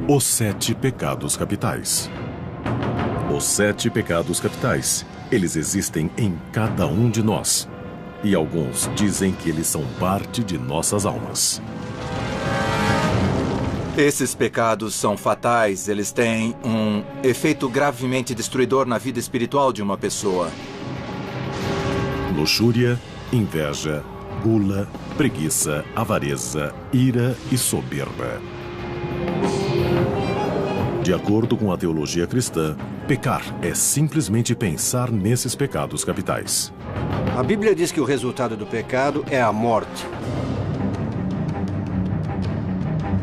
Os 7 pecados capitais. Os 7 pecados capitais, eles existem em cada um de nós. E alguns dizem que eles são parte de nossas almas. Esses pecados são fatais, eles têm um efeito gravemente destruidor na vida espiritual de uma pessoa. Luxúria, inveja, gula, preguiça, avareza, ira e soberba. De acordo com a teologia cristã, pecar é simplesmente pensar nesses pecados capitais. A Bíblia diz que o resultado do pecado é a morte.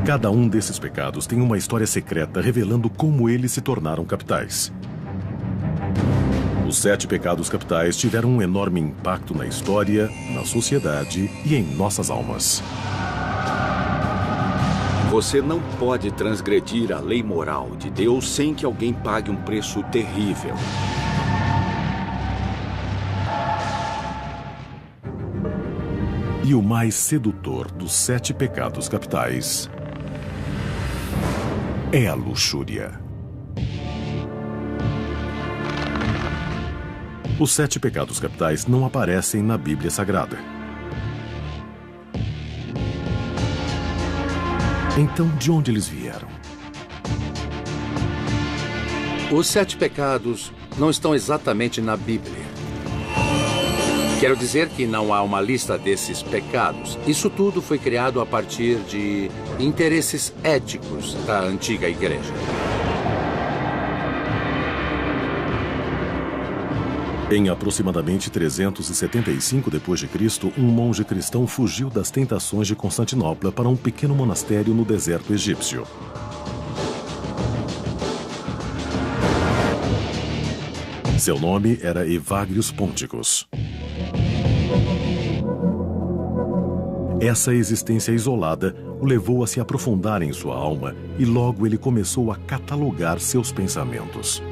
Cada um desses pecados tem uma história secreta revelando como eles se tornaram capitais. Os 7 pecados capitais tiveram um enorme impacto na história, na sociedade e em nossas almas. Você não pode transgredir a lei moral de Deus sem que alguém pague um preço terrível. E o mais sedutor dos 7 pecados capitais é a luxúria. Os 7 pecados capitais não aparecem na Bíblia Sagrada. Então, de onde eles vieram? Os 7 pecados não estão exatamente na Bíblia. Quero dizer que não há uma lista desses pecados. Isso tudo foi criado a partir de interesses éticos da antiga igreja. Em aproximadamente 375 d.C., um monge cristão fugiu das tentações de Constantinopla para um pequeno monastério no deserto egípcio. Seu nome era Evagrius Ponticus. Essa existência isolada o levou a se aprofundar em sua alma e logo ele começou a catalogar seus pensamentos.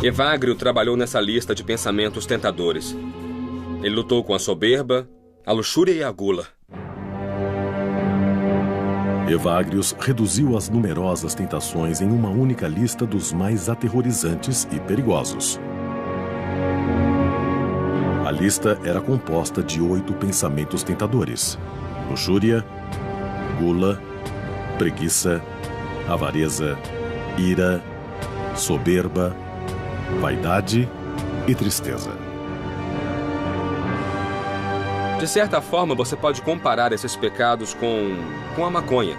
Evagrio trabalhou nessa lista de pensamentos tentadores. Ele lutou com a soberba, a luxúria e a gula. Evagrius reduziu as numerosas tentações em uma única lista dos mais aterrorizantes e perigosos. A lista era composta de 8 pensamentos tentadores: luxúria, gula, preguiça, avareza, ira, soberba, vaidade e tristeza. De certa forma, você pode comparar esses pecados com a maconha,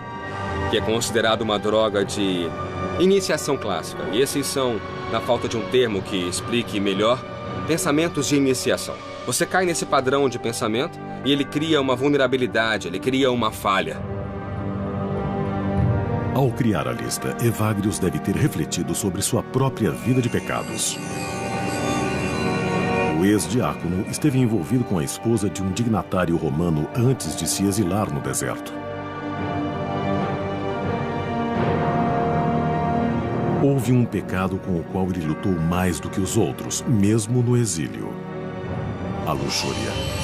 que é considerada uma droga de iniciação clássica. E esses são, na falta de um termo que explique melhor, pensamentos de iniciação. Você cai nesse padrão de pensamento e ele cria uma vulnerabilidade, ele cria uma falha. Ao criar a lista, Evagrius deve ter refletido sobre sua própria vida de pecados. O ex-diácono esteve envolvido com a esposa de um dignatário romano antes de se exilar no deserto. Houve um pecado com o qual ele lutou mais do que os outros, mesmo no exílio: a luxúria.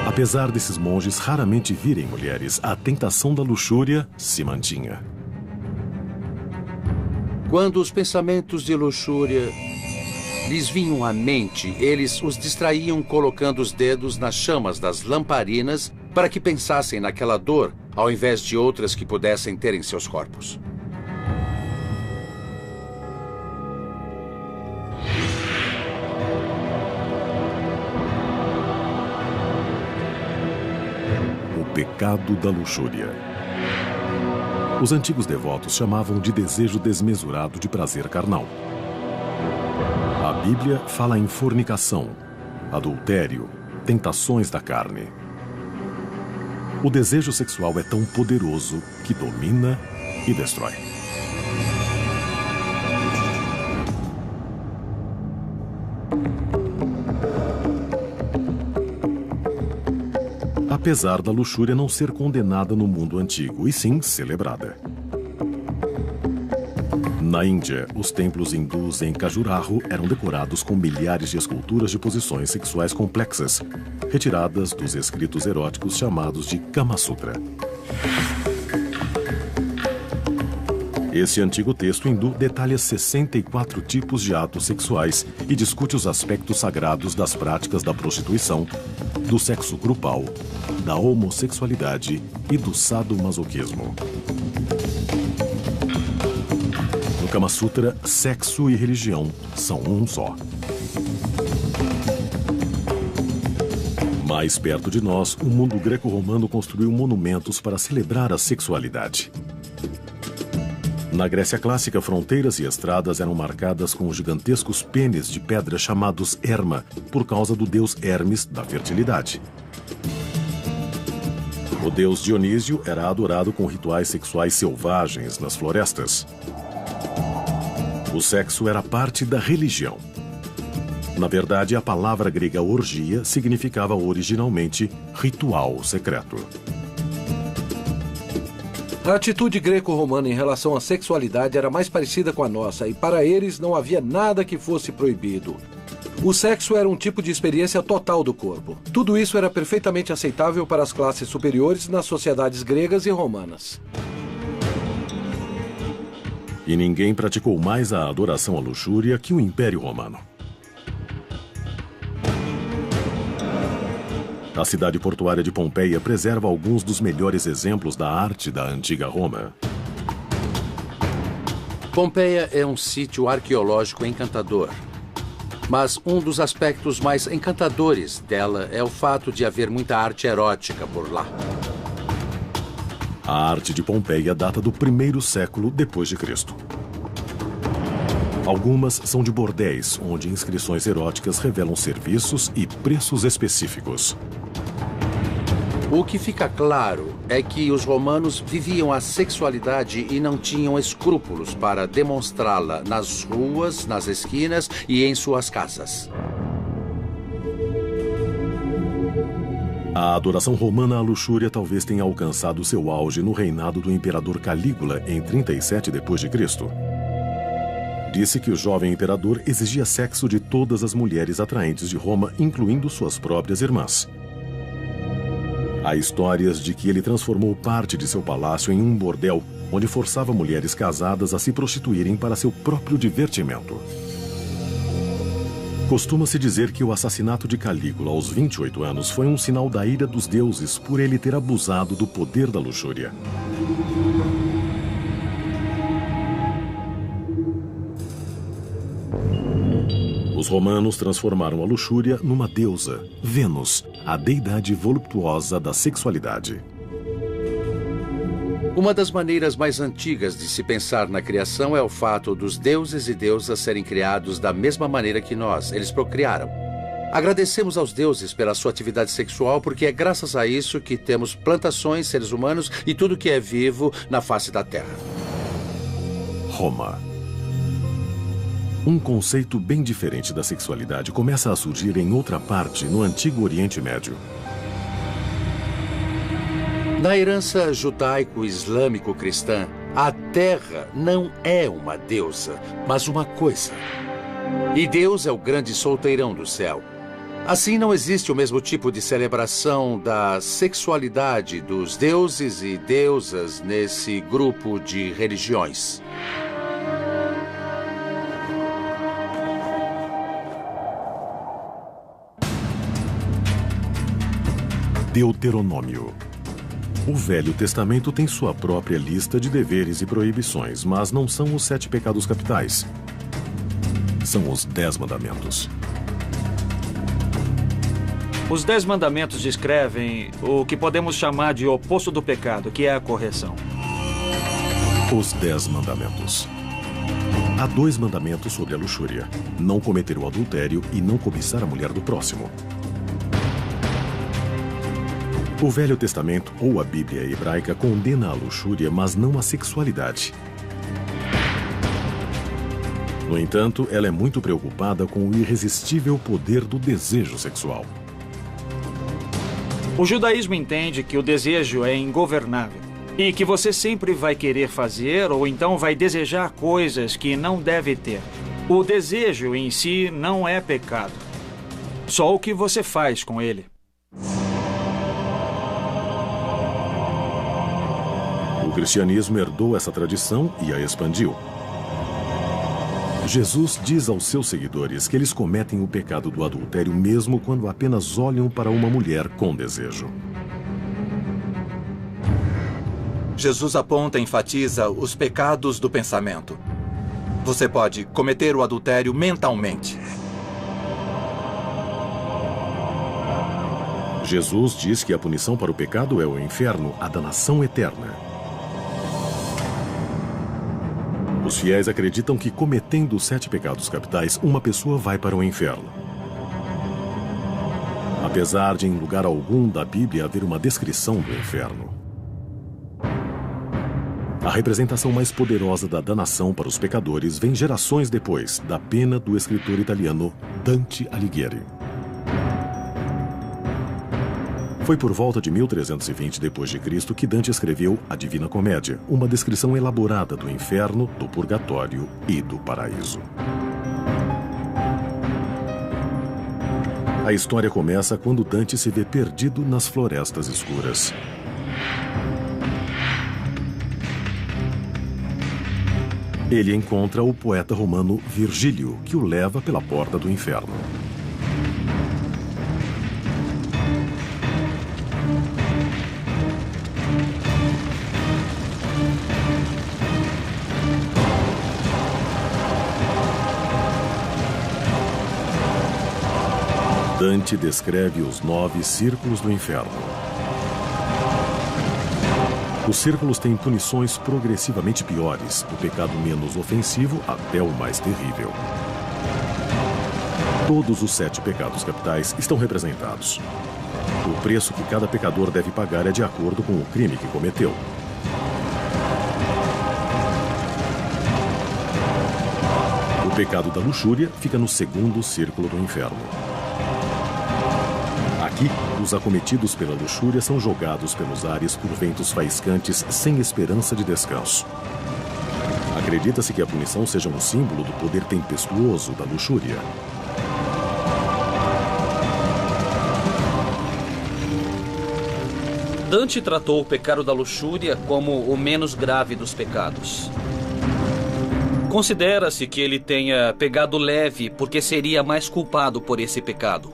Apesar desses monges raramente virem mulheres, a tentação da luxúria se mantinha. Quando os pensamentos de luxúria lhes vinham à mente, eles os distraíam colocando os dedos nas chamas das lamparinas para que pensassem naquela dor, ao invés de outras que pudessem ter em seus corpos. Pecado da luxúria. Os antigos devotos chamavam de desejo desmesurado de prazer carnal. A Bíblia fala em fornicação, adultério, tentações da carne. O desejo sexual é tão poderoso que domina e destrói. Apesar da luxúria não ser condenada no mundo antigo, e sim celebrada. Na Índia, os templos hindus em Khajuraho eram decorados com milhares de esculturas de posições sexuais complexas, retiradas dos escritos eróticos chamados de Kama Sutra. Esse antigo texto hindu detalha 64 tipos de atos sexuais e discute os aspectos sagrados das práticas da prostituição, do sexo grupal, da homossexualidade e do sadomasoquismo. No Kama Sutra, sexo e religião são um só. Mais perto de nós, o mundo greco-romano construiu monumentos para celebrar a sexualidade. Na Grécia clássica, fronteiras e estradas eram marcadas com gigantescos pênis de pedra chamados Herma, por causa do deus Hermes da fertilidade. O deus Dionísio era adorado com rituais sexuais selvagens nas florestas. O sexo era parte da religião. Na verdade, a palavra grega orgia significava originalmente ritual secreto. A atitude greco-romana em relação à sexualidade era mais parecida com a nossa, e para eles não havia nada que fosse proibido. O sexo era um tipo de experiência total do corpo. Tudo isso era perfeitamente aceitável para as classes superiores nas sociedades gregas e romanas. E ninguém praticou mais a adoração à luxúria que o Império Romano. A cidade portuária de Pompeia preserva alguns dos melhores exemplos da arte da antiga Roma. Pompeia é um sítio arqueológico encantador. Mas um dos aspectos mais encantadores dela é o fato de haver muita arte erótica por lá. A arte de Pompeia data do 1º século depois de Cristo. Algumas são de bordéis, onde inscrições eróticas revelam serviços e preços específicos. O que fica claro é que os romanos viviam a sexualidade e não tinham escrúpulos para demonstrá-la nas ruas, nas esquinas e em suas casas. A adoração romana à luxúria talvez tenha alcançado seu auge no reinado do imperador Calígula em 37 d.C. Disse que o jovem imperador exigia sexo de todas as mulheres atraentes de Roma, incluindo suas próprias irmãs. Há histórias de que ele transformou parte de seu palácio em um bordel, onde forçava mulheres casadas a se prostituírem para seu próprio divertimento. Costuma-se dizer que o assassinato de Calígula aos 28 anos foi um sinal da ira dos deuses por ele ter abusado do poder da luxúria. Os romanos transformaram a luxúria numa deusa, Vênus, a deidade voluptuosa da sexualidade. Uma das maneiras mais antigas de se pensar na criação é o fato dos deuses e deusas serem criados da mesma maneira que nós. Eles procriaram. Agradecemos aos deuses pela sua atividade sexual, porque é graças a isso que temos plantações, seres humanos e tudo que é vivo na face da Terra. Roma. Um conceito bem diferente da sexualidade começa a surgir em outra parte no Antigo Oriente Médio. Na herança judaico-islâmico-cristã, a Terra não é uma deusa, mas uma coisa. E Deus é o grande solteirão do céu. Assim, não existe o mesmo tipo de celebração da sexualidade dos deuses e deusas nesse grupo de religiões. Deuteronômio. O Velho Testamento tem sua própria lista de deveres e proibições, mas não são os 7 pecados capitais. São os 10 mandamentos. Os 10 mandamentos descrevem o que podemos chamar de oposto do pecado, que é a correção. Os 10 mandamentos. Há 2 mandamentos sobre a luxúria: não cometer o adultério e não cobiçar a mulher do próximo. O Velho Testamento, ou a Bíblia hebraica, condena a luxúria, mas não a sexualidade. No entanto, ela é muito preocupada com o irresistível poder do desejo sexual. O judaísmo entende que o desejo é ingovernável. E que você sempre vai querer fazer ou então vai desejar coisas que não deve ter. O desejo em si não é pecado. Só o que você faz com ele. O cristianismo herdou essa tradição e a expandiu. Jesus diz aos seus seguidores que eles cometem o pecado do adultério mesmo quando apenas olham para uma mulher com desejo. Jesus aponta e enfatiza os pecados do pensamento. Você pode cometer o adultério mentalmente. Jesus diz que a punição para o pecado é o inferno, a danação eterna. Os fiéis acreditam que, cometendo os 7 pecados capitais, uma pessoa vai para o inferno. Apesar de, em lugar algum da Bíblia, haver uma descrição do inferno. A representação mais poderosa da danação para os pecadores vem gerações depois da pena do escritor italiano Dante Alighieri. Foi por volta de 1320 d.C. que Dante escreveu a Divina Comédia, uma descrição elaborada do inferno, do purgatório e do paraíso. A história começa quando Dante se vê perdido nas florestas escuras. Ele encontra o poeta romano Virgílio, que o leva pela porta do inferno. Dante descreve os 9 círculos do inferno. Os círculos têm punições progressivamente piores, do pecado menos ofensivo até o mais terrível. Todos os 7 pecados capitais estão representados. O preço que cada pecador deve pagar é de acordo com o crime que cometeu. O pecado da luxúria fica no 2º círculo do inferno. Aqui, os acometidos pela luxúria são jogados pelos ares por ventos faiscantes sem esperança de descanso. Acredita-se que a punição seja um símbolo do poder tempestuoso da luxúria. Dante tratou o pecado da luxúria como o menos grave dos pecados. Considera-se que ele tenha pegado leve porque seria mais culpado por esse pecado.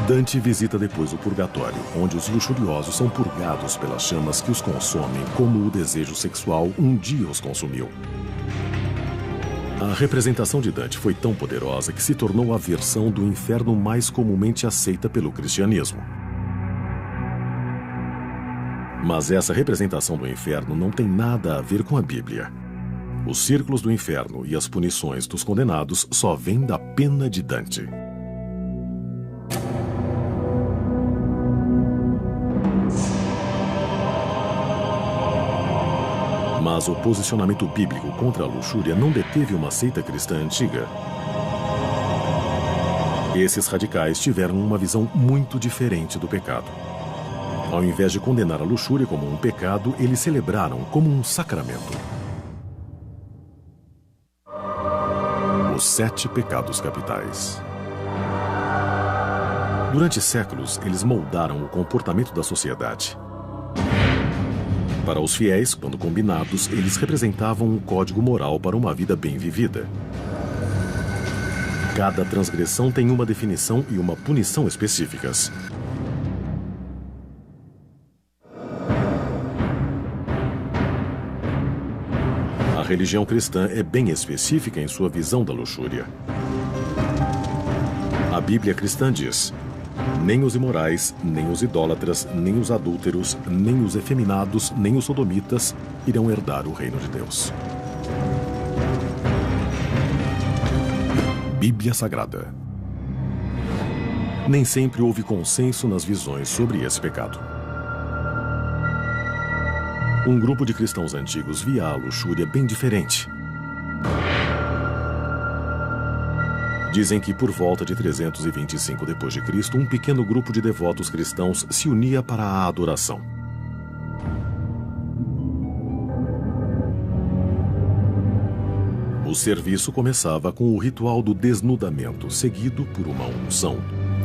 Dante visita depois o purgatório, onde os luxuriosos são purgados pelas chamas que os consomem, como o desejo sexual um dia os consumiu. A representação de Dante foi tão poderosa que se tornou a versão do inferno mais comumente aceita pelo cristianismo. Mas essa representação do inferno não tem nada a ver com a Bíblia. Os círculos do inferno e as punições dos condenados só vêm da pena de Dante. Mas o posicionamento bíblico contra a luxúria não deteve uma seita cristã antiga. Esses radicais tiveram uma visão muito diferente do pecado. Ao invés de condenar a luxúria como um pecado, eles celebraram como um sacramento. Os 7 pecados capitais. Durante séculos, eles moldaram o comportamento da sociedade. Para os fiéis, quando combinados, eles representavam um código moral para uma vida bem vivida. Cada transgressão tem uma definição e uma punição específicas. A religião cristã é bem específica em sua visão da luxúria. A Bíblia cristã diz: nem os imorais, nem os idólatras, nem os adúlteros, nem os efeminados, nem os sodomitas irão herdar o reino de Deus. Bíblia Sagrada. Nem sempre houve consenso nas visões sobre esse pecado. Um grupo de cristãos antigos via a luxúria bem diferente. Dizem que por volta de 325 d.C., um pequeno grupo de devotos cristãos se unia para a adoração. O serviço começava com o ritual do desnudamento, seguido por uma unção.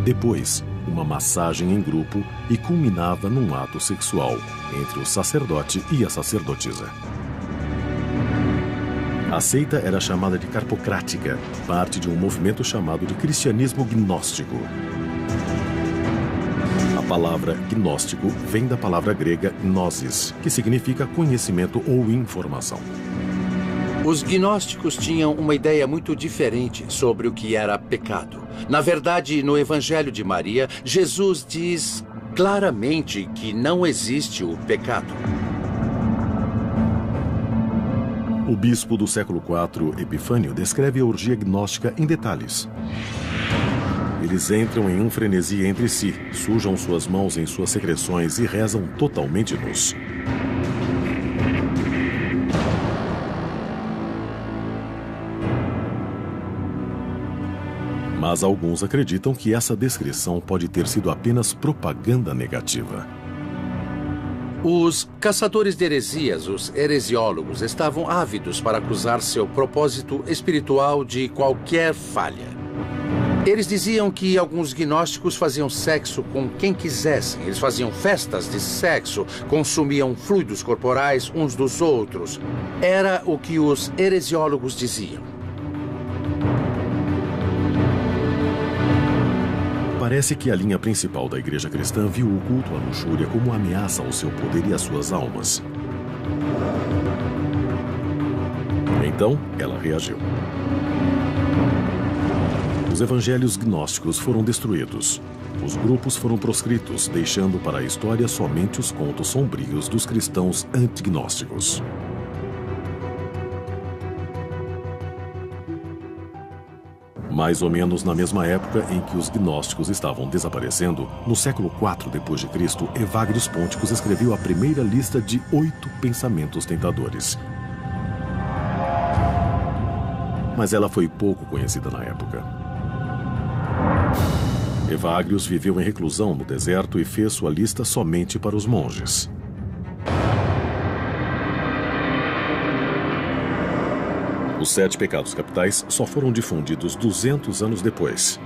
Depois, uma massagem em grupo e culminava num ato sexual entre o sacerdote e a sacerdotisa. A seita era chamada de carpocrática, parte de um movimento chamado de cristianismo gnóstico. A palavra gnóstico vem da palavra grega gnosis, que significa conhecimento ou informação. Os gnósticos tinham uma ideia muito diferente sobre o que era pecado. Na verdade, no Evangelho de Maria, Jesus diz claramente que não existe o pecado. O bispo do século IV, Epifânio, descreve a orgia gnóstica em detalhes. Eles entram em um frenesi entre si, sujam suas mãos em suas secreções e rezam totalmente nus. Mas alguns acreditam que essa descrição pode ter sido apenas propaganda negativa. Os caçadores de heresias, os heresiólogos, estavam ávidos para acusar seu propósito espiritual de qualquer falha. Eles diziam que alguns gnósticos faziam sexo com quem quisessem. Eles faziam festas de sexo, consumiam fluidos corporais uns dos outros. Era o que os heresiólogos diziam. Parece que a linha principal da igreja cristã viu o culto à luxúria como ameaça ao seu poder e às suas almas. Então, ela reagiu. Os evangelhos gnósticos foram destruídos. Os grupos foram proscritos, deixando para a história somente os contos sombrios dos cristãos antignósticos. Mais ou menos na mesma época em que os gnósticos estavam desaparecendo, no século IV d.C., Evagrius Ponticus escreveu a primeira lista de 8 pensamentos tentadores. Mas ela foi pouco conhecida na época. Evagrius viveu em reclusão no deserto e fez sua lista somente para os monges. Os 7 pecados capitais só foram difundidos 200 anos depois.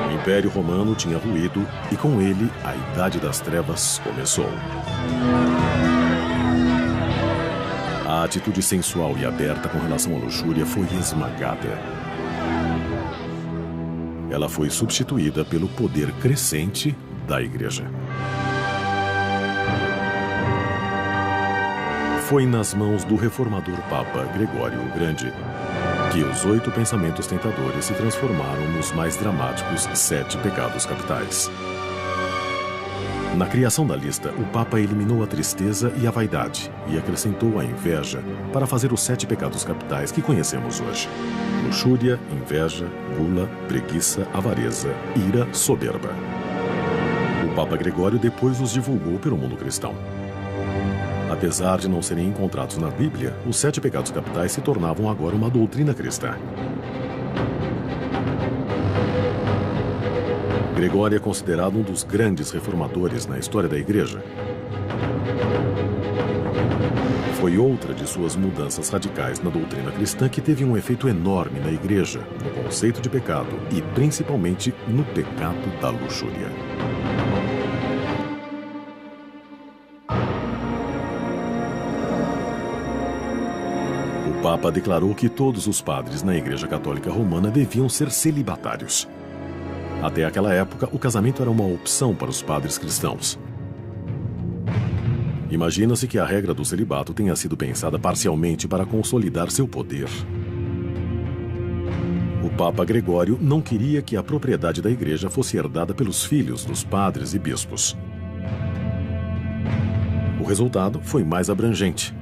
O Império Romano tinha ruído e, com ele, a Idade das Trevas começou. A atitude sensual e aberta com relação à luxúria foi esmagada. Ela foi substituída pelo poder crescente da Igreja. Foi nas mãos do reformador Papa Gregório o Grande que os 8 pensamentos tentadores se transformaram nos mais dramáticos 7 pecados capitais. Na criação da lista, o Papa eliminou a tristeza e a vaidade e acrescentou a inveja para fazer os 7 pecados capitais que conhecemos hoje: luxúria, inveja, gula, preguiça, avareza, ira, soberba. O Papa Gregório depois os divulgou pelo mundo cristão. Apesar de não serem encontrados na Bíblia, os 7 pecados capitais se tornavam agora uma doutrina cristã. Gregório é considerado um dos grandes reformadores na história da Igreja. Foi outra de suas mudanças radicais na doutrina cristã que teve um efeito enorme na Igreja, no conceito de pecado e principalmente no pecado da luxúria. O Papa declarou que todos os padres na Igreja Católica Romana deviam ser celibatários. Até aquela época, o casamento era uma opção para os padres cristãos. Imagina-se que a regra do celibato tenha sido pensada parcialmente para consolidar seu poder. O Papa Gregório não queria que a propriedade da Igreja fosse herdada pelos filhos dos padres e bispos. O resultado foi mais abrangente.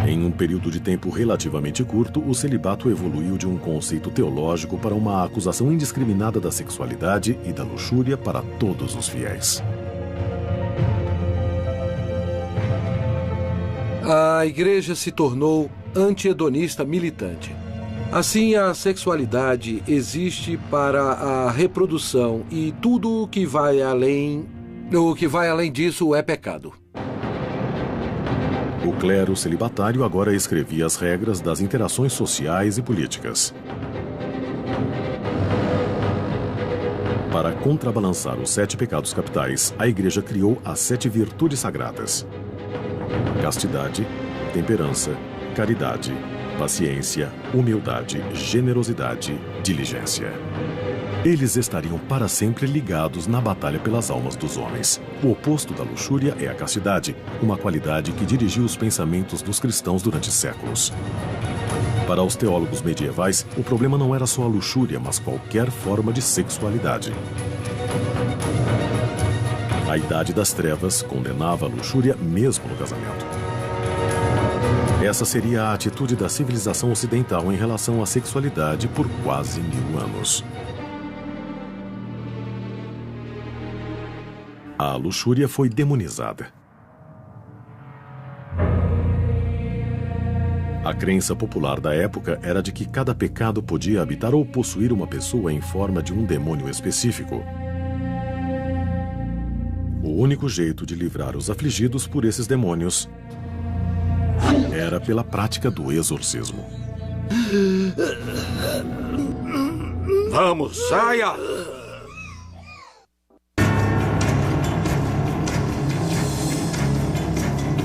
Em um período de tempo relativamente curto, o celibato evoluiu de um conceito teológico para uma acusação indiscriminada da sexualidade e da luxúria para todos os fiéis. A Igreja se tornou anti-hedonista militante. Assim, a sexualidade existe para a reprodução e tudo o que vai além disso é pecado. O clero celibatário agora escrevia as regras das interações sociais e políticas. Para contrabalançar os 7 pecados capitais, a Igreja criou as 7 virtudes sagradas: castidade, temperança, caridade, paciência, humildade, generosidade, diligência. Eles estariam para sempre ligados na batalha pelas almas dos homens. O oposto da luxúria é a castidade, uma qualidade que dirigiu os pensamentos dos cristãos durante séculos. Para os teólogos medievais, o problema não era só a luxúria, mas qualquer forma de sexualidade. A Idade das Trevas condenava a luxúria mesmo no casamento. Essa seria a atitude da civilização ocidental em relação à sexualidade por quase 1000 anos. A luxúria foi demonizada. A crença popular da época era de que cada pecado podia habitar ou possuir uma pessoa em forma de um demônio específico. O único jeito de livrar os afligidos por esses demônios era pela prática do exorcismo. Vamos, saia!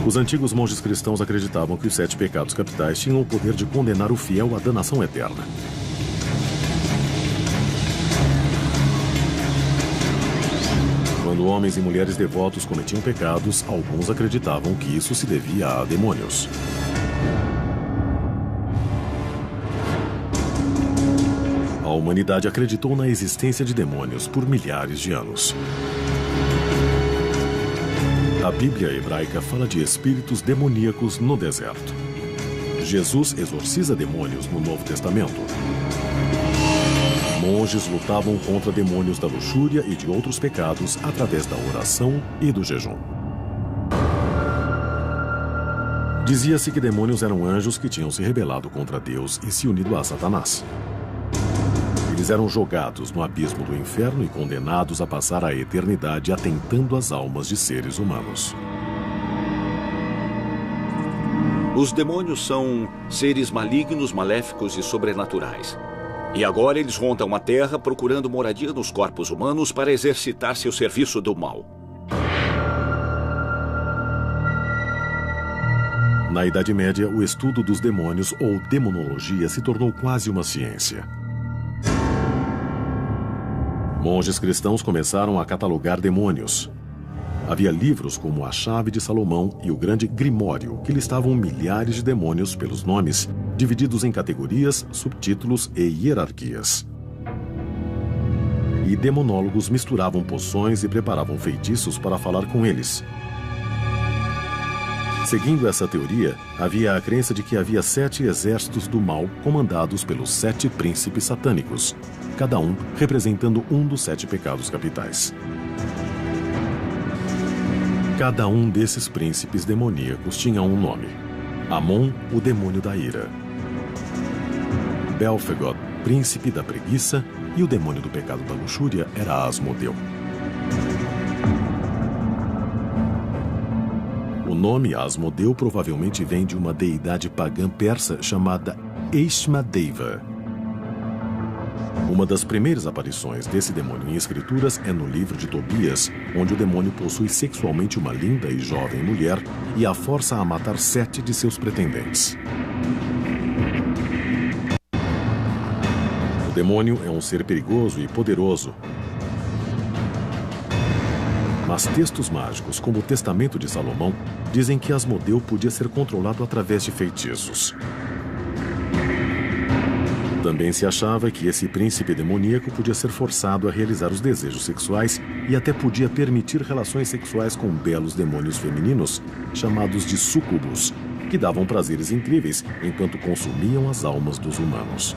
Os antigos monges cristãos acreditavam que os 7 pecados capitais tinham o poder de condenar o fiel à danação eterna. Quando homens e mulheres devotos cometiam pecados, alguns acreditavam que isso se devia a demônios. A humanidade acreditou na existência de demônios por milhares de anos. A Bíblia hebraica fala de espíritos demoníacos no deserto. Jesus exorciza demônios no Novo Testamento. Monges lutavam contra demônios da luxúria e de outros pecados através da oração e do jejum. Dizia-se que demônios eram anjos que tinham se rebelado contra Deus e se unido a Satanás. Eles eram jogados no abismo do inferno e condenados a passar a eternidade atentando às almas de seres humanos. Os demônios são seres malignos, maléficos e sobrenaturais. E agora eles rondam a Terra procurando moradia nos corpos humanos para exercitar seu serviço do mal. Na Idade Média, o estudo dos demônios ou demonologia se tornou quase uma ciência. Monges cristãos começaram a catalogar demônios. Havia livros como A Chave de Salomão e o Grande Grimório, que listavam milhares de demônios pelos nomes, divididos em categorias, subtítulos e hierarquias. E demonólogos misturavam poções e preparavam feitiços para falar com eles. Seguindo essa teoria, havia a crença de que havia 7 exércitos do mal comandados pelos 7 príncipes satânicos, cada um representando um dos 7 pecados capitais. Cada um desses príncipes demoníacos tinha um nome. Amon, o demônio da ira. Belfegor, príncipe da preguiça, e o demônio do pecado da luxúria era Asmodeu. O nome Asmodeu provavelmente vem de uma deidade pagã persa chamada Eishmadeva. Uma das primeiras aparições desse demônio em escrituras é no livro de Tobias, onde o demônio possui sexualmente uma linda e jovem mulher e a força a matar 7 de seus pretendentes. O demônio é um ser perigoso e poderoso. Mas textos mágicos, como o Testamento de Salomão, dizem que Asmodeu podia ser controlado através de feitiços. Também se achava que esse príncipe demoníaco podia ser forçado a realizar os desejos sexuais e até podia permitir relações sexuais com belos demônios femininos, chamados de súcubos, que davam prazeres incríveis enquanto consumiam as almas dos humanos.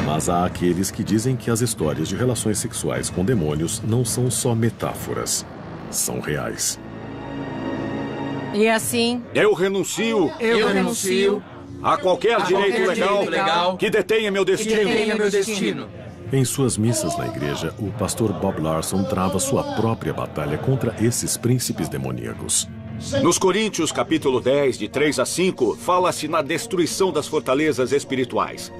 Mas há aqueles que dizem que as histórias de relações sexuais com demônios não são só metáforas, são reais. E assim... Eu renuncio a qualquer direito legal que detenha meu destino. Em suas missas na igreja, o pastor Bob Larson trava sua própria batalha contra esses príncipes demoníacos. Nos Coríntios, capítulo 10, de 3 a 5, fala-se na destruição das fortalezas espirituais.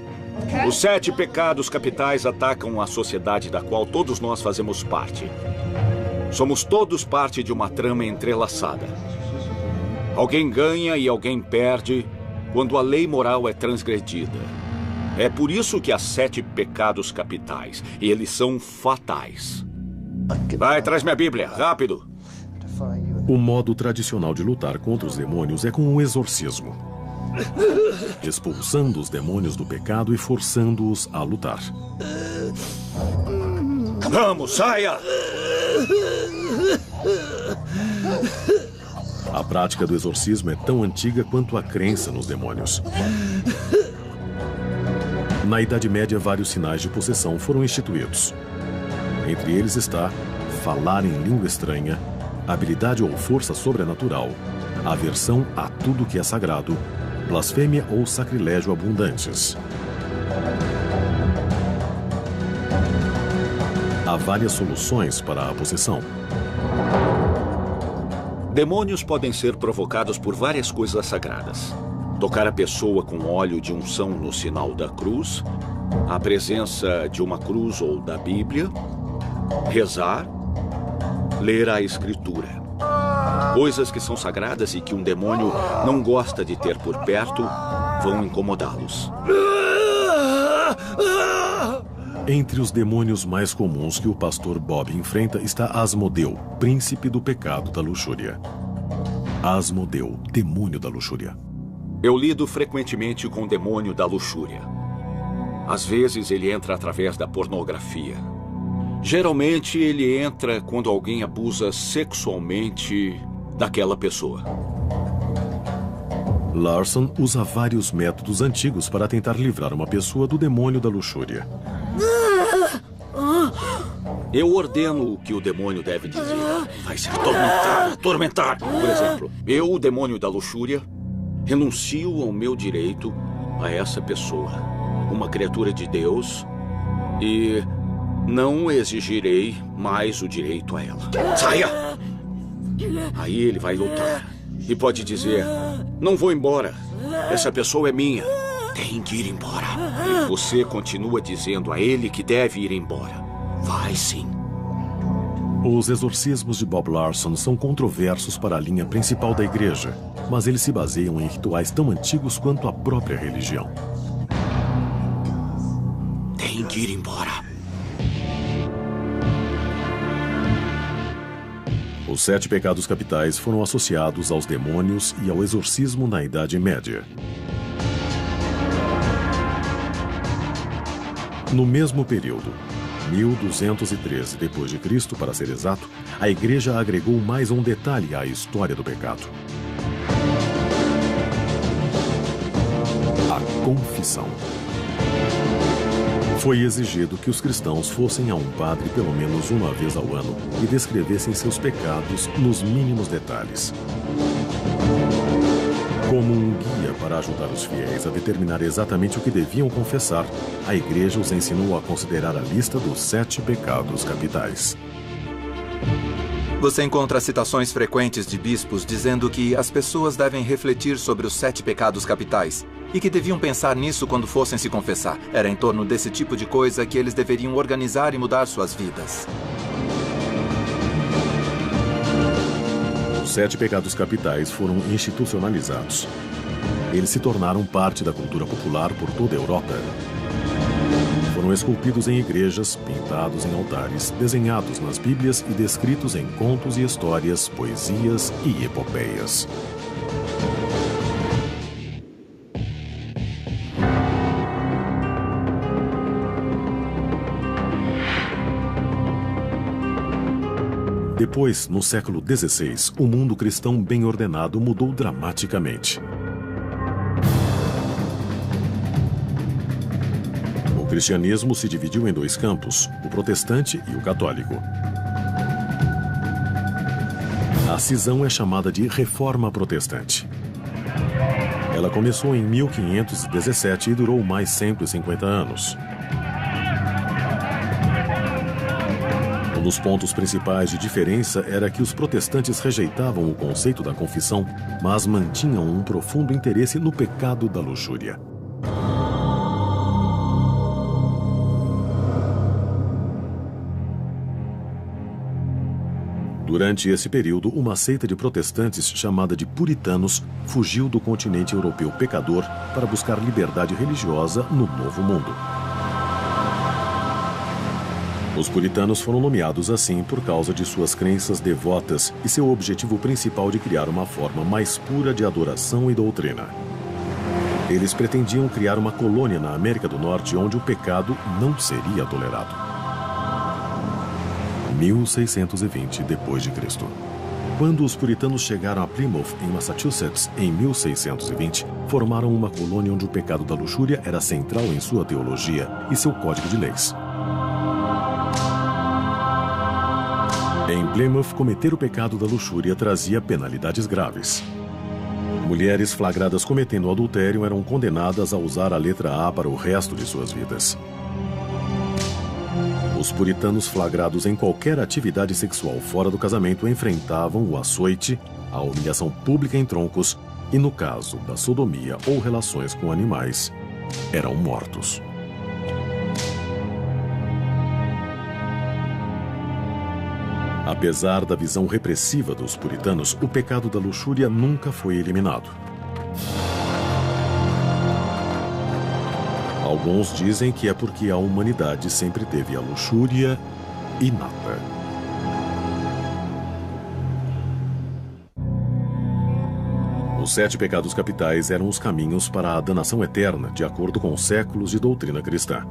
Os 7 pecados capitais atacam a sociedade da qual todos nós fazemos parte. Somos todos parte de uma trama entrelaçada. Alguém ganha e alguém perde quando a lei moral é transgredida. É por isso que há 7 pecados capitais, e eles são fatais. Vai, traz minha Bíblia, rápido. O modo tradicional de lutar contra os demônios é com o exorcismo, expulsando os demônios do pecado e forçando-os a lutar. Vamos, saia! A prática do exorcismo é tão antiga quanto a crença nos demônios. Na Idade Média, vários sinais de possessão foram instituídos. Entre eles está falar em língua estranha, habilidade ou força sobrenatural, aversão a tudo que é sagrado, blasfêmia ou sacrilégio abundantes. Há várias soluções para a possessão. Demônios podem ser provocados por várias coisas sagradas. Tocar a pessoa com óleo de unção no sinal da cruz, a presença de uma cruz ou da Bíblia, rezar, ler a Escritura. Coisas que são sagradas e que um demônio não gosta de ter por perto vão incomodá-los. Entre os demônios mais comuns que o pastor Bob enfrenta está Asmodeu, príncipe do pecado da luxúria. Asmodeu, demônio da luxúria. Eu lido frequentemente com o demônio da luxúria. Às vezes ele entra através da pornografia. Geralmente ele entra quando alguém abusa sexualmente daquela pessoa. Larson usa vários métodos antigos para tentar livrar uma pessoa do demônio da luxúria. Eu ordeno o que o demônio deve dizer. Vai se atormentar. Por exemplo, eu, o demônio da luxúria, renuncio ao meu direito a essa pessoa, uma criatura de Deus, e não exigirei mais o direito a ela. Saia! Aí ele vai lutar e pode dizer: não vou embora, essa pessoa é minha, tem que ir embora. E você continua dizendo a ele que deve ir embora. Vai sim. Os exorcismos de Bob Larson são controversos para a linha principal da igreja, mas eles se baseiam em rituais tão antigos quanto a própria religião. Tem que ir embora. Os 7 pecados capitais foram associados aos demônios e ao exorcismo na Idade Média. No mesmo período, 1213 d.C., para ser exato, a igreja agregou mais um detalhe à história do pecado: a confissão. Foi exigido que os cristãos fossem a um padre pelo menos uma vez ao ano e descrevessem seus pecados nos mínimos detalhes. Como um guia para ajudar os fiéis a determinar exatamente o que deviam confessar, a igreja os ensinou a considerar a lista dos 7 pecados capitais. Você encontra citações frequentes de bispos dizendo que as pessoas devem refletir sobre os 7 pecados capitais e que deviam pensar nisso quando fossem se confessar. Era em torno desse tipo de coisa que eles deveriam organizar e mudar suas vidas. Os 7 pecados capitais foram institucionalizados. Eles se tornaram parte da cultura popular por toda a Europa. Foram esculpidos em igrejas, pintados em altares, desenhados nas Bíblias e descritos em contos e histórias, poesias e epopeias. Depois, no século XVI, o mundo cristão bem ordenado mudou dramaticamente. O cristianismo se dividiu em 2 campos, o protestante e o católico. A cisão é chamada de Reforma Protestante. Ela começou em 1517 e durou mais 150 anos. Um dos pontos principais de diferença era que os protestantes rejeitavam o conceito da confissão, mas mantinham um profundo interesse no pecado da luxúria. Durante esse período, uma seita de protestantes chamada de puritanos fugiu do continente europeu pecador para buscar liberdade religiosa no Novo Mundo. Os puritanos foram nomeados assim por causa de suas crenças devotas e seu objetivo principal de criar uma forma mais pura de adoração e doutrina. Eles pretendiam criar uma colônia na América do Norte onde o pecado não seria tolerado. 1620 d.C. Quando os puritanos chegaram a Plymouth, em Massachusetts, em 1620, formaram uma colônia onde o pecado da luxúria era central em sua teologia e seu código de leis. Em Plymouth, cometer o pecado da luxúria trazia penalidades graves. Mulheres flagradas cometendo adultério eram condenadas a usar a letra A para o resto de suas vidas. Os puritanos flagrados em qualquer atividade sexual fora do casamento enfrentavam o açoite, a humilhação pública em troncos e, no caso da sodomia ou relações com animais, eram mortos. Apesar da visão repressiva dos puritanos, o pecado da luxúria nunca foi eliminado. Alguns dizem que é porque a humanidade sempre teve a luxúria inata. Os 7 pecados capitais eram os caminhos para a danação eterna, de acordo com séculos de doutrina cristã.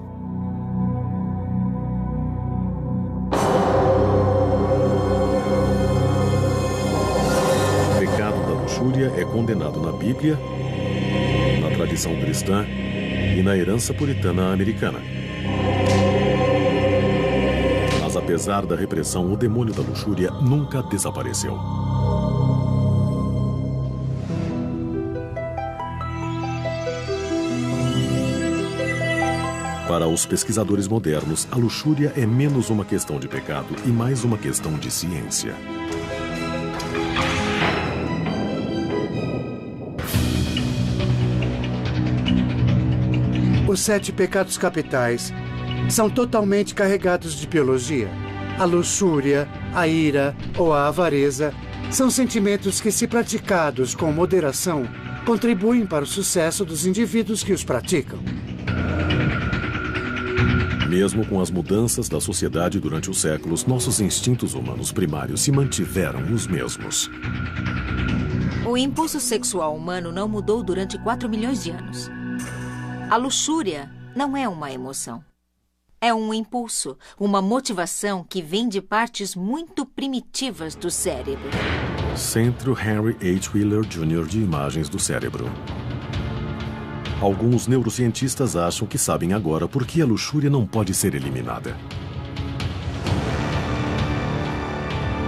O pecado da luxúria é condenado na Bíblia, na tradição cristã e na herança puritana americana. Mas apesar da repressão, o demônio da luxúria nunca desapareceu. Para os pesquisadores modernos, a luxúria é menos uma questão de pecado e mais uma questão de ciência. Os 7 pecados capitais são totalmente carregados de biologia. A luxúria, a ira ou a avareza são sentimentos que, se praticados com moderação, contribuem para o sucesso dos indivíduos que os praticam. Mesmo com as mudanças da sociedade durante os séculos, nossos instintos humanos primários se mantiveram os mesmos. O impulso sexual humano não mudou durante 4 milhões de anos. A luxúria não é uma emoção. É um impulso, uma motivação que vem de partes muito primitivas do cérebro. Centro Henry H. Wheeler Jr. de Imagens do Cérebro. Alguns neurocientistas acham que sabem agora por que a luxúria não pode ser eliminada.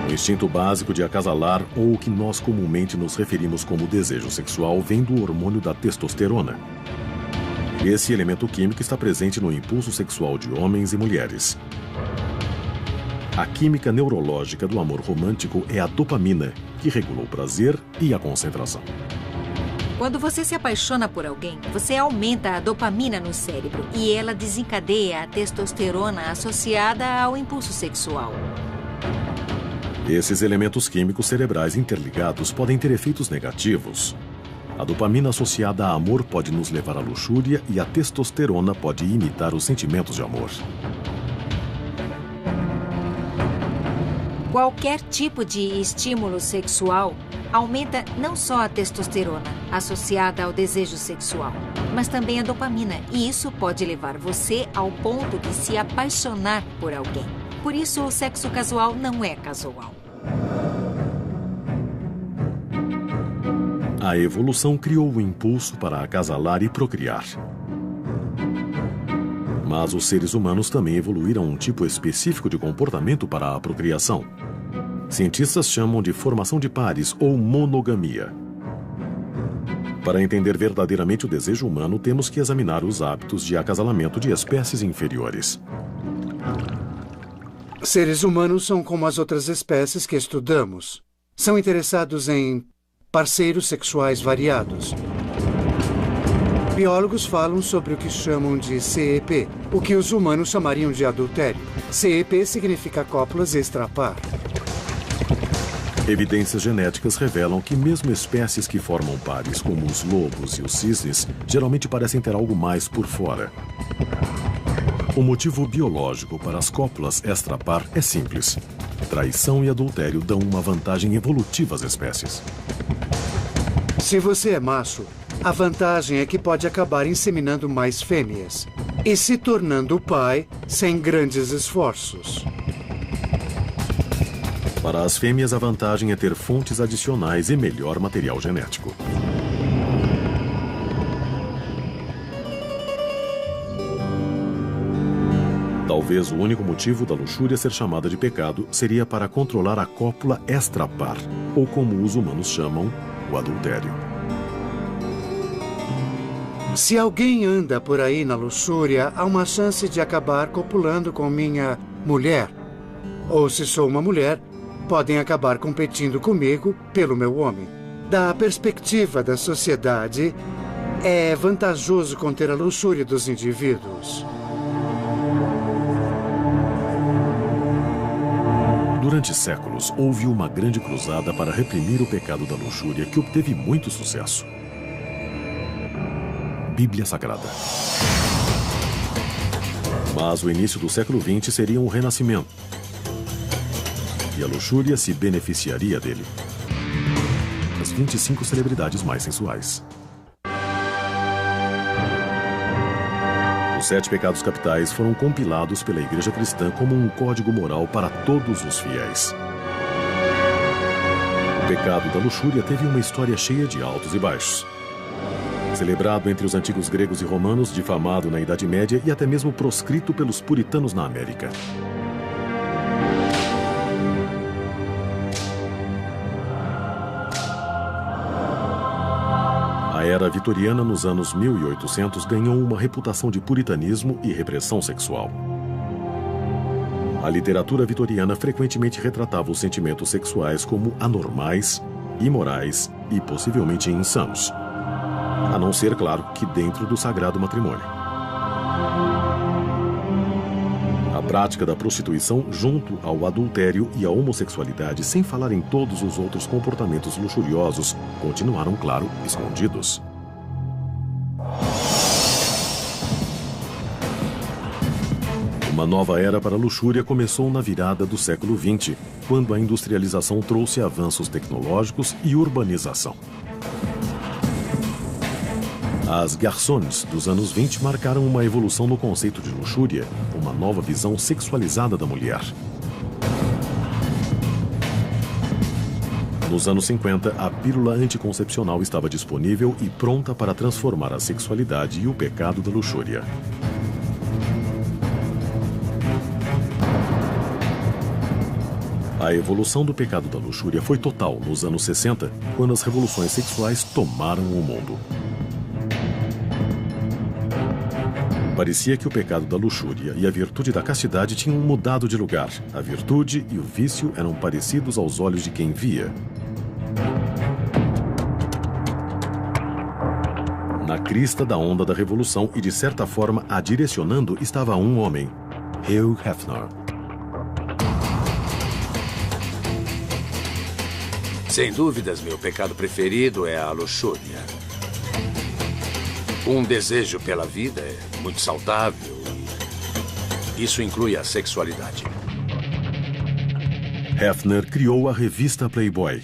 O instinto básico de acasalar, ou o que nós comumente nos referimos como desejo sexual, vem do hormônio da testosterona. Esse elemento químico está presente no impulso sexual de homens e mulheres. A química neurológica do amor romântico é a dopamina, que regula o prazer e a concentração. Quando você se apaixona por alguém, você aumenta a dopamina no cérebro e ela desencadeia a testosterona associada ao impulso sexual. Esses elementos químicos cerebrais interligados podem ter efeitos negativos. A dopamina associada a amor pode nos levar à luxúria e a testosterona pode imitar os sentimentos de amor. Qualquer tipo de estímulo sexual aumenta não só a testosterona, associada ao desejo sexual, mas também a dopamina, e isso pode levar você ao ponto de se apaixonar por alguém. Por isso, o sexo casual não é casual. A evolução criou o impulso para acasalar e procriar. Mas os seres humanos também evoluíram um tipo específico de comportamento para a procriação. Cientistas chamam de formação de pares ou monogamia. Para entender verdadeiramente o desejo humano, temos que examinar os hábitos de acasalamento de espécies inferiores. Seres humanos são como as outras espécies que estudamos. São interessados em parceiros sexuais variados. Biólogos falam sobre o que chamam de CEP, o que os humanos chamariam de adultério. CEP significa cópulas extrapar. Evidências genéticas revelam que mesmo espécies que formam pares, como os lobos e os cisnes, geralmente parecem ter algo mais por fora. O motivo biológico para as cópulas extrapar é simples. Traição e adultério dão uma vantagem evolutiva às espécies. Se você é macho, a vantagem é que pode acabar inseminando mais fêmeas e se tornando pai sem grandes esforços. Para as fêmeas, a vantagem é ter fontes adicionais e melhor material genético. Talvez o único motivo da luxúria ser chamada de pecado seria para controlar a cópula extrapar, ou como os humanos chamam, o adultério. Se alguém anda por aí na luxúria, há uma chance de acabar copulando com minha mulher. Ou se sou uma mulher, podem acabar competindo comigo pelo meu homem. Da perspectiva da sociedade, é vantajoso conter a luxúria dos indivíduos. Durante séculos, houve uma grande cruzada para reprimir o pecado da luxúria que obteve muito sucesso. Bíblia Sagrada. Mas o início do século XX seria um renascimento. E a luxúria se beneficiaria dele. As 25 celebridades mais sensuais. Os 7 pecados capitais foram compilados pela Igreja Cristã como um código moral para todos os fiéis. O pecado da luxúria teve uma história cheia de altos e baixos. Celebrado entre os antigos gregos e romanos, difamado na Idade Média e até mesmo proscrito pelos puritanos na América. A era vitoriana, nos anos 1800, ganhou uma reputação de puritanismo e repressão sexual. A literatura vitoriana frequentemente retratava os sentimentos sexuais como anormais, imorais e possivelmente insanos. A não ser, claro, que dentro do sagrado matrimônio. A prática da prostituição junto ao adultério e à homossexualidade, sem falar em todos os outros comportamentos luxuriosos, continuaram, claro, escondidos. Uma nova era para a luxúria começou na virada do século XX, quando a industrialização trouxe avanços tecnológicos e urbanização. As garçons dos anos 20 marcaram uma evolução no conceito de luxúria, uma nova visão sexualizada da mulher. Nos anos 50, a pílula anticoncepcional estava disponível e pronta para transformar a sexualidade e o pecado da luxúria. A evolução do pecado da luxúria foi total nos anos 60, quando as revoluções sexuais tomaram o mundo. Parecia que o pecado da luxúria e a virtude da castidade tinham mudado de lugar. A virtude e o vício eram parecidos aos olhos de quem via. Na crista da onda da revolução e, de certa forma, a direcionando, estava um homem, Hugh Hefner. Sem dúvidas, meu pecado preferido é a luxúria. Um desejo pela vida é muito saudável e isso inclui a sexualidade. Hefner criou a revista Playboy,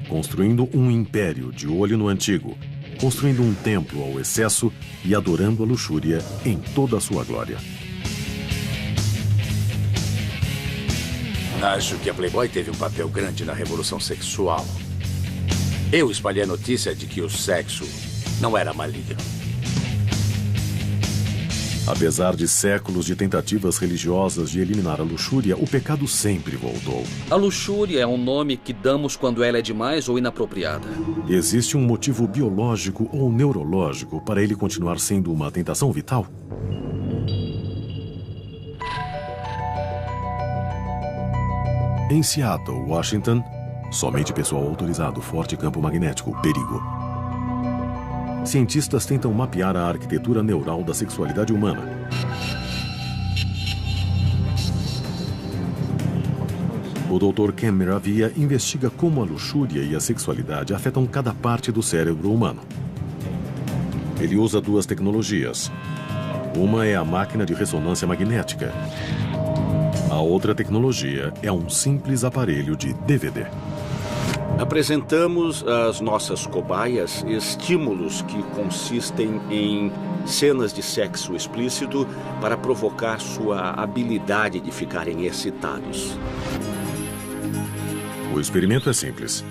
construindo um império de olho no antigo, construindo um templo ao excesso e adorando a luxúria em toda a sua glória. Acho que a Playboy teve um papel grande na revolução sexual. Eu espalhei a notícia de que o sexo não era maligno. Apesar de séculos de tentativas religiosas de eliminar a luxúria, o pecado sempre voltou. A luxúria é um nome que damos quando ela é demais ou inapropriada. Existe um motivo biológico ou neurológico para ele continuar sendo uma tentação vital? Em Seattle, Washington, somente pessoal autorizado, forte campo magnético, perigo. Cientistas tentam mapear a arquitetura neural da sexualidade humana. O Dr. Ken Miravia investiga como a luxúria e a sexualidade afetam cada parte do cérebro humano. Ele usa duas tecnologias. Uma é a máquina de ressonância magnética. A outra tecnologia é um simples aparelho de DVD. Apresentamos às nossas cobaias estímulos que consistem em cenas de sexo explícito para provocar sua habilidade de ficarem excitados. O experimento é simples.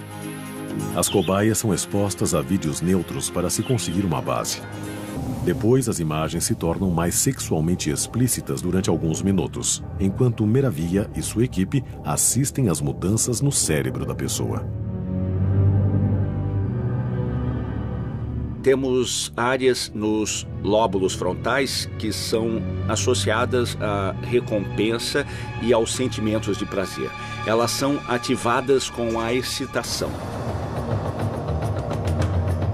As cobaias são expostas a vídeos neutros para se conseguir uma base. Depois, as imagens se tornam mais sexualmente explícitas durante alguns minutos, enquanto Miravia e sua equipe assistem às mudanças no cérebro da pessoa. Temos áreas nos lóbulos frontais que são associadas à recompensa e aos sentimentos de prazer. Elas são ativadas com a excitação.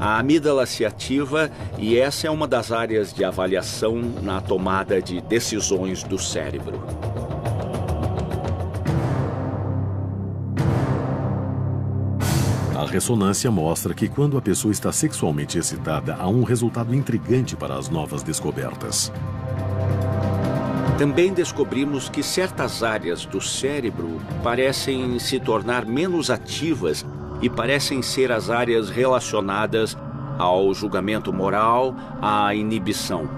A amígdala se ativa e essa é uma das áreas de avaliação na tomada de decisões do cérebro. A ressonância mostra que quando a pessoa está sexualmente excitada, há um resultado intrigante para as novas descobertas. Também descobrimos que certas áreas do cérebro parecem se tornar menos ativas e parecem ser as áreas relacionadas ao julgamento moral, à inibição.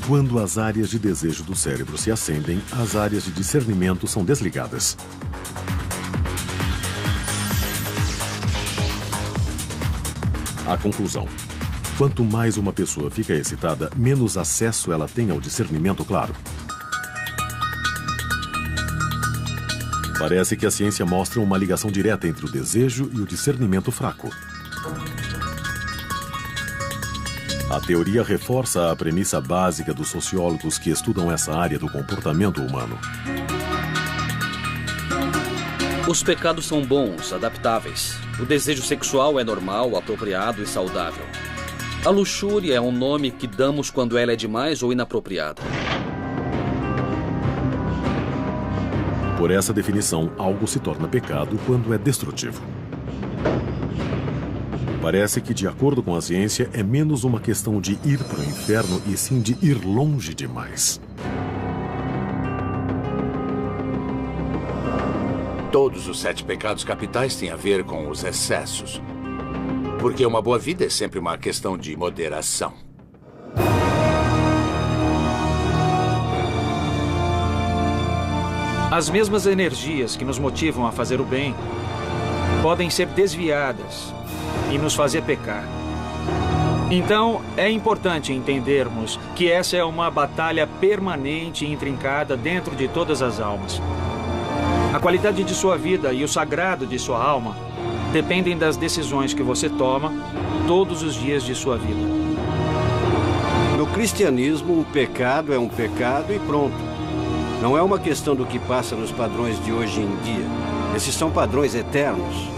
Quando as áreas de desejo do cérebro se acendem, as áreas de discernimento são desligadas. A conclusão: quanto mais uma pessoa fica excitada, menos acesso ela tem ao discernimento claro. Parece que a ciência mostra uma ligação direta entre o desejo e o discernimento fraco. A teoria reforça a premissa básica dos sociólogos que estudam essa área do comportamento humano. Os pecados são bons, adaptáveis. O desejo sexual é normal, apropriado e saudável. A luxúria é um nome que damos quando ela é demais ou inapropriada. Por essa definição, algo se torna pecado quando é destrutivo. Parece que, de acordo com a ciência, é menos uma questão de ir para o inferno e sim de ir longe demais. Todos os 7 pecados capitais têm a ver com os excessos. Porque uma boa vida é sempre uma questão de moderação. As mesmas energias que nos motivam a fazer o bem podem ser desviadas e nos fazer pecar. Então, é importante entendermos que essa é uma batalha permanente e intrincada dentro de todas as almas. A qualidade de sua vida e o sagrado de sua alma dependem das decisões que você toma todos os dias de sua vida. No cristianismo, um pecado é um pecado e pronto. Não é uma questão do que passa nos padrões de hoje em dia. Esses são padrões eternos.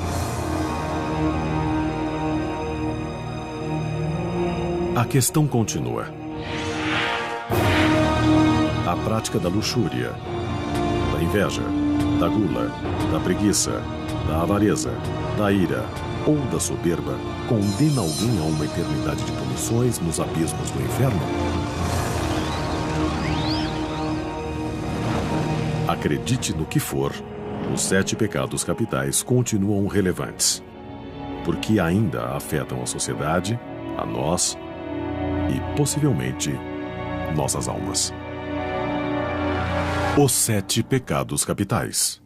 A questão continua. A prática da luxúria, da inveja, da gula, da preguiça, da avareza, da ira ou da soberba condena alguém a uma eternidade de punições nos abismos do inferno? Acredite no que for, os 7 pecados capitais continuam relevantes, porque ainda afetam a sociedade, a nós e, possivelmente, nossas almas. Os 7 pecados capitais.